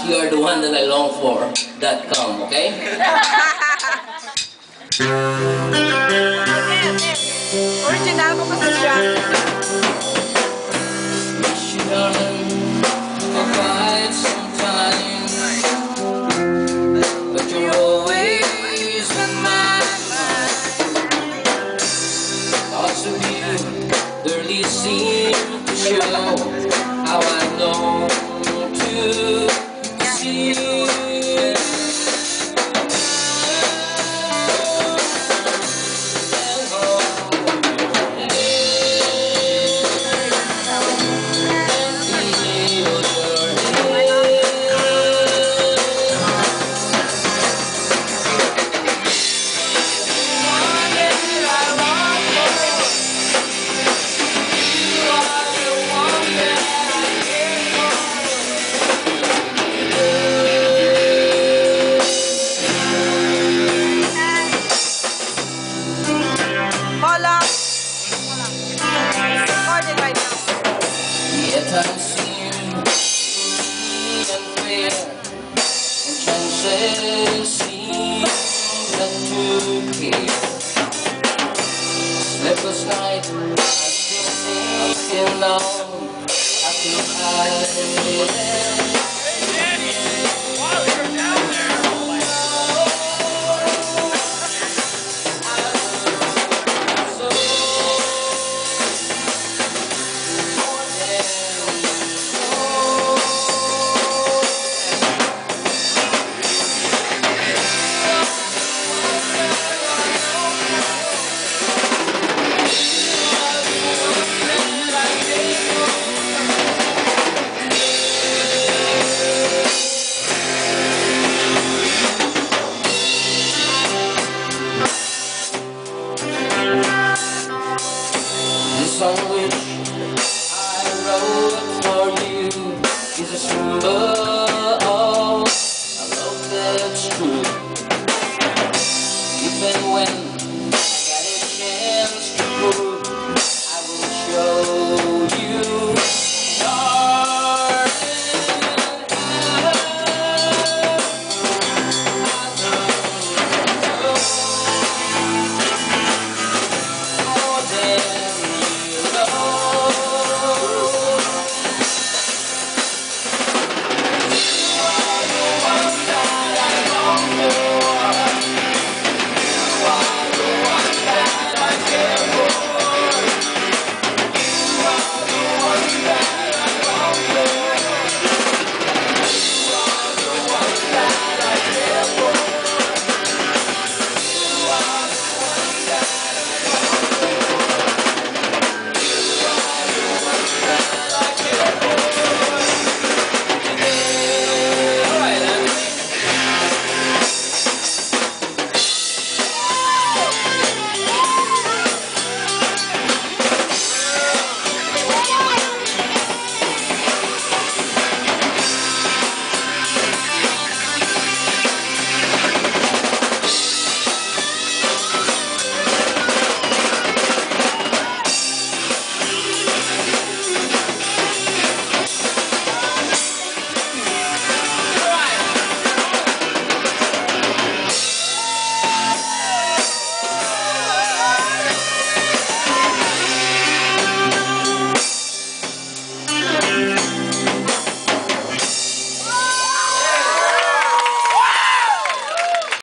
you are the one that I long for. .com, okay? Original ko kasi siya. She done for quite some time, but you're always in my mind. Thoughts of you barely seem to show how I long to see you. Yet I seem unfair, and chances seem not to care. Sleepless night, I still think till now. I feel I song which I wrote for you is a symbol of a love that's true. Even when